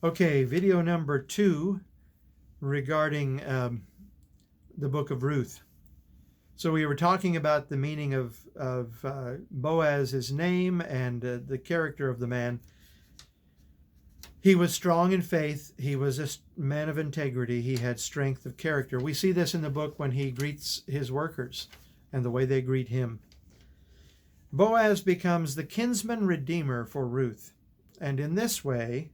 Okay, video number 2 regarding the Book of Ruth. So we were talking about the meaning of Boaz's name and the character of the man. He was strong in faith. He was a man of integrity. He had strength of character. We see this in the book when he greets his workers and the way they greet him. Boaz becomes the kinsman redeemer for Ruth, and in this way,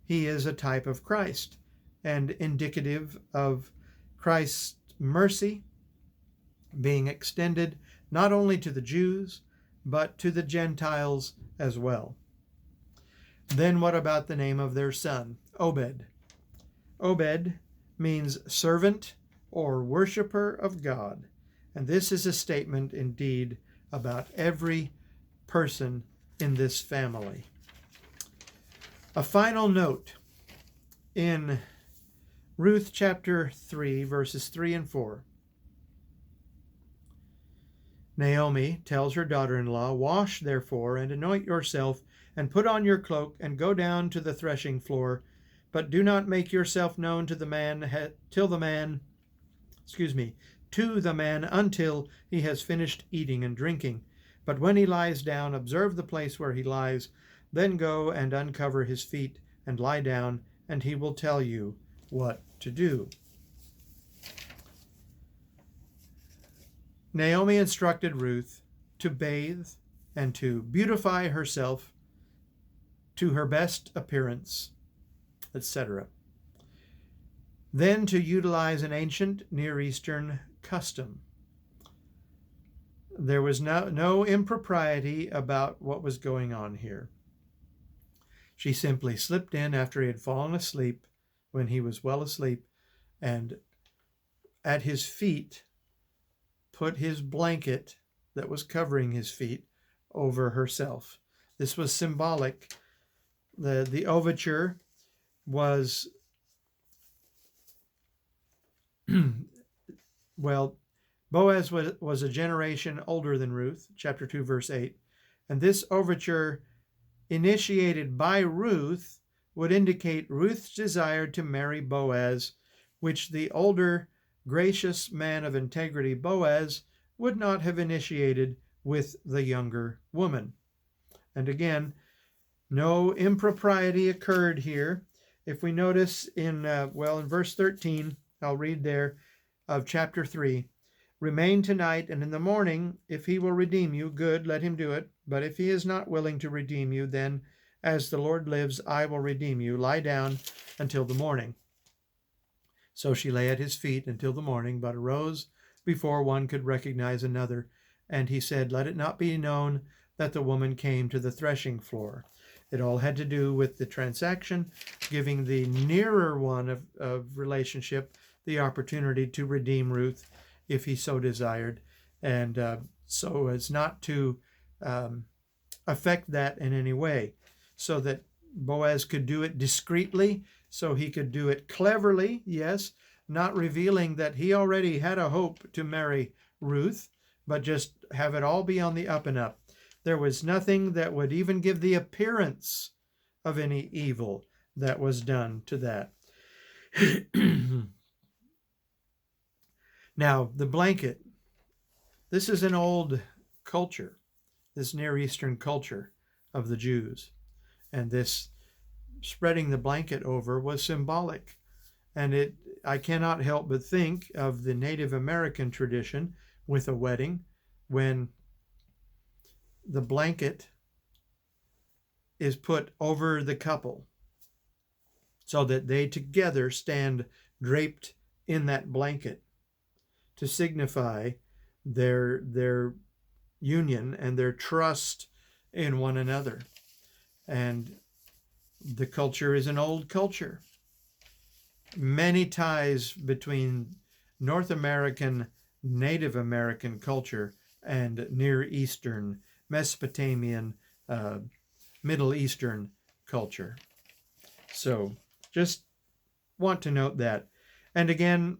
he is a type of Christ and indicative of Christ's mercy being extended not only to the Jews, but to the Gentiles as well. Then what about the name of their son, Obed? Obed means servant or worshiper of God, and this is a statement indeed about every person in this family. A final note in Ruth chapter 3, verses 3 and 4. Naomi tells her daughter-in-law, "Wash, therefore, and anoint yourself, and put on your cloak, and go down to the threshing floor, but do not make yourself known to the man until he has finished eating and drinking. But when he lies down, observe the place where he lies, then go and uncover his feet and lie down, and he will tell you what to do." Naomi instructed Ruth to bathe and to beautify herself to her best appearance, etc. Then to utilize an ancient Near Eastern custom. There was no impropriety about what was going on here. She simply slipped in after he had fallen asleep, when he was well asleep, and at his feet put his blanket that was covering his feet over herself. This was symbolic. The overture was, well, Boaz was a generation older than Ruth, chapter 2, verse 8, and this overture initiated by Ruth would indicate Ruth's desire to marry Boaz, which the older, gracious man of integrity, Boaz, would not have initiated with the younger woman. And again, no impropriety occurred here. If we notice in verse 13, I'll read there of chapter 3, "Remain tonight, and in the morning, if he will redeem you, good, let him do it. But if he is not willing to redeem you, then, as the Lord lives, I will redeem you. Lie down until the morning." So she lay at his feet until the morning, but arose before one could recognize another. And he said, "Let it not be known that the woman came to the threshing floor." It all had to do with the transaction, giving the nearer one of relationship the opportunity to redeem Ruth if he so desired, and so as not to affect that in any way, so that Boaz could do it discreetly, so he could do it cleverly, yes, not revealing that he already had a hope to marry Ruth, but just have it all be on the up and up. There was nothing that would even give the appearance of any evil that was done to that. Now, the blanket. This is an old culture, this Near Eastern culture of the Jews. And this spreading the blanket over was symbolic. And I cannot help but think of the Native American tradition with a wedding, when the blanket is put over the couple so that they together stand draped in that blanket to signify their union and their trust in one another. And the culture is an old culture. Many ties between North American, Native American culture and Near Eastern, Mesopotamian, Middle Eastern culture. So just want to note that. And again,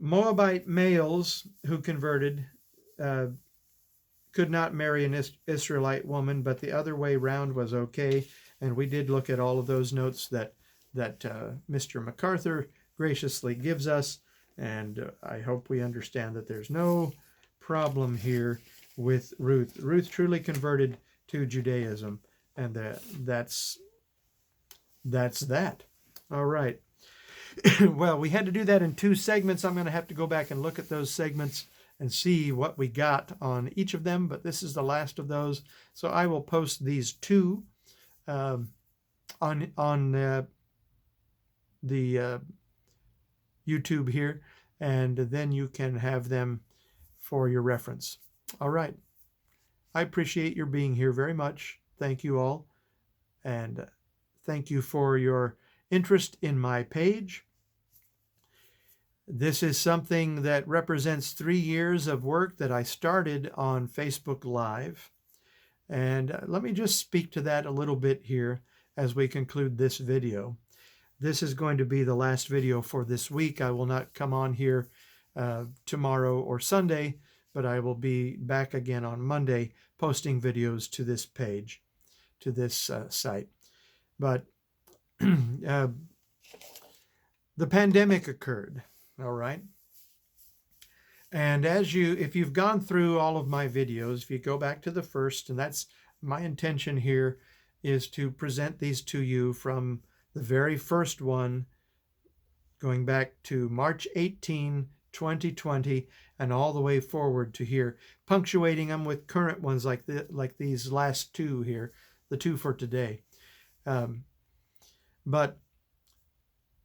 Moabite males who converted could not marry an Israelite woman, but the other way round was okay. And we did look at all of those notes that Mr. MacArthur graciously gives us. And I hope we understand that there's no problem here with Ruth. Ruth truly converted to Judaism, and that's that. All right. Well, we had to do that in 2 segments. I'm going to have to go back and look at those segments and see what we got on each of them, but this is the last of those. So I will post these 2 on the YouTube here, and then you can have them for your reference. All right. I appreciate your being here very much. Thank you all. And thank you for your interest in my page. This is something that represents 3 years of work that I started on Facebook Live. And let me just speak to that a little bit here as we conclude this video. This is going to be the last video for this week. I will not come on here tomorrow or Sunday, but I will be back again on Monday posting videos to this page, to this site. But the pandemic occurred, all right? And if you've gone through all of my videos, if you go back to the first, and that's my intention here, is to present these to you from the very first one, going back to March 18, 2020, and all the way forward to here, punctuating them with current ones like these last 2 here, the 2 for today. But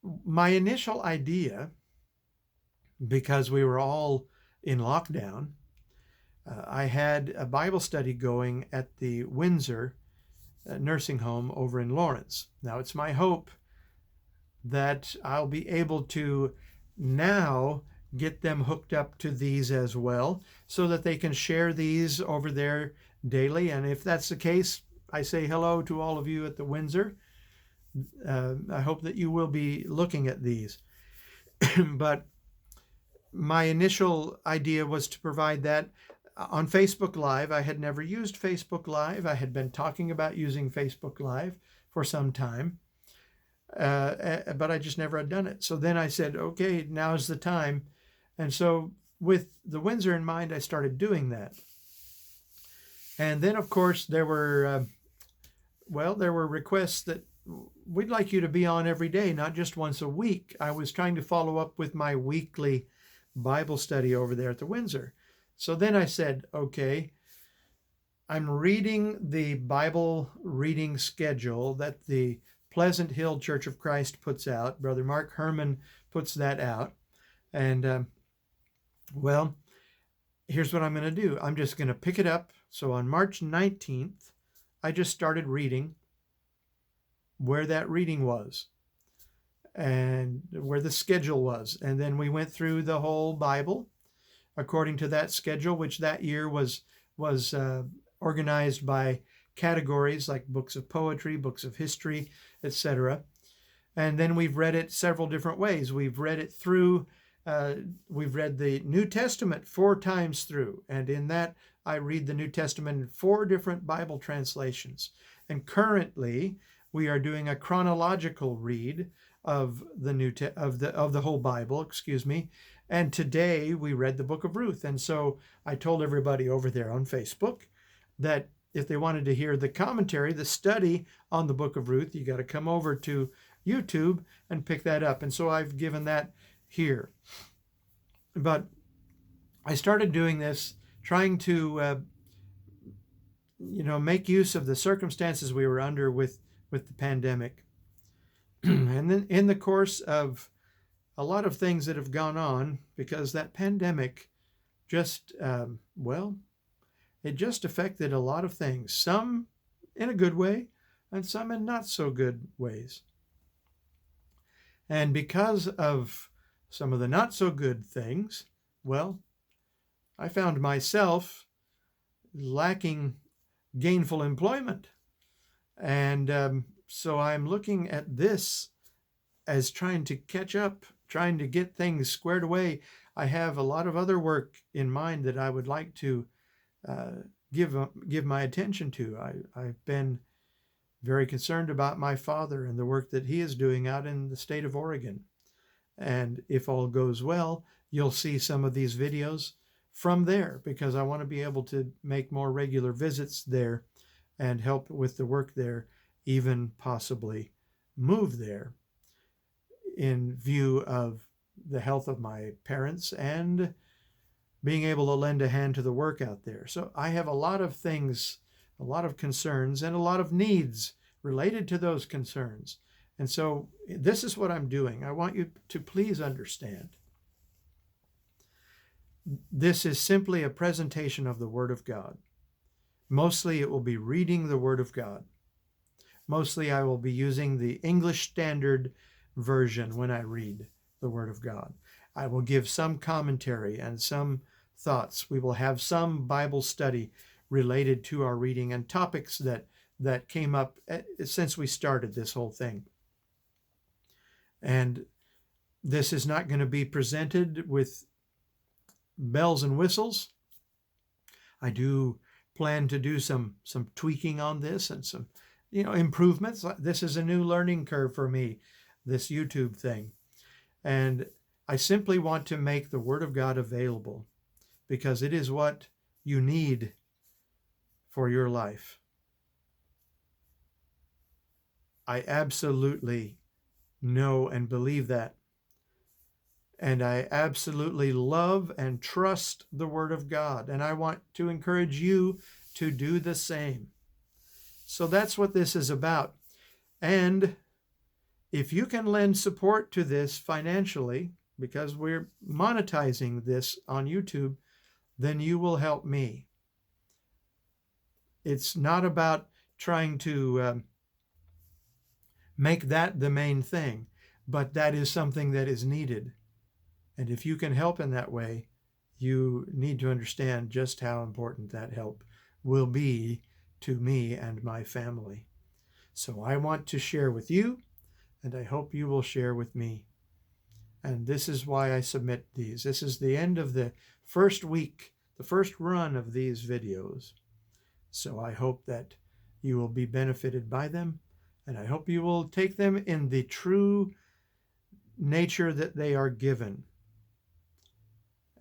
my initial idea, because we were all in lockdown, I had a Bible study going at the Windsor nursing home over in Lawrence. Now, it's my hope that I'll be able to now get them hooked up to these as well, so that they can share these over there daily. And if that's the case, I say hello to all of you at the Windsor. I hope that you will be looking at these. But my initial idea was to provide that on Facebook Live. I had never used Facebook Live. I had been talking about using Facebook Live for some time, but I just never had done it. So then I said, okay, now's the time. And so with the Windsor in mind, I started doing that. And then, of course, there were requests that we'd like you to be on every day, not just once a week. I was trying to follow up with my weekly Bible study over there at the Windsor. So then I said, okay, I'm reading the Bible reading schedule that the Pleasant Hill Church of Christ puts out. Brother Mark Herman puts that out. And, well, here's what I'm going to do. I'm just going to pick it up. So on March 19th, I just started reading where that reading was and where the schedule was. And then we went through the whole Bible according to that schedule, which that year was organized by categories like books of poetry, books of history, etc. And then we've read it several different ways. We've read it through, we've read the New Testament 4 times through. And in that, I read the New Testament in 4 different Bible translations. And currently, we are doing a chronological read of the whole Bible, excuse me. And today we read the Book of Ruth. And so I told everybody over there on Facebook that if they wanted to hear the commentary, the study on the Book of Ruth, you got to come over to YouTube and pick that up. And so I've given that here. But I started doing this, trying to make use of the circumstances we were under with the pandemic. And then in the course of a lot of things that have gone on, because that pandemic just, it just affected a lot of things, some in a good way and some in not so good ways. And because of some of the not so good things, well, I found myself lacking gainful employment. And so I'm looking at this as trying to catch up, trying to get things squared away. I have a lot of other work in mind that I would like to give my attention to. I've been very concerned about my father and the work that he is doing out in the state of Oregon. And if all goes well, you'll see some of these videos from there, because I want to be able to make more regular visits there and help with the work there, even possibly move there in view of the health of my parents and being able to lend a hand to the work out there. So I have a lot of things, a lot of concerns, and a lot of needs related to those concerns. And so this is what I'm doing. I want you to please understand. This is simply a presentation of the Word of God. Mostly it will be reading the Word of God. Mostly I will be using the English Standard Version when I read the Word of God. I will give some commentary and some thoughts. We will have some Bible study related to our reading and topics that came up since we started this whole thing. And this is not going to be presented with bells and whistles. I do plan to do some tweaking on this and some improvements. This is a new learning curve for me, this YouTube thing. And I simply want to make the Word of God available because it is what you need for your life. I absolutely know and believe that. And I absolutely love and trust the Word of God. And I want to encourage you to do the same. So that's what this is about. And if you can lend support to this financially, because we're monetizing this on YouTube, then you will help me. It's not about trying to make that the main thing, but that is something that is needed. And if you can help in that way, you need to understand just how important that help will be to me and my family. So I want to share with you, and I hope you will share with me. And this is why I submit these. This is the end of the first week, the first run of these videos. So I hope that you will be benefited by them, and I hope you will take them in the true nature that they are given.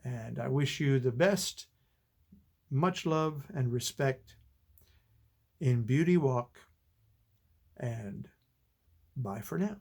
And I wish you the best, much love and respect in Beauty Walk, and bye for now.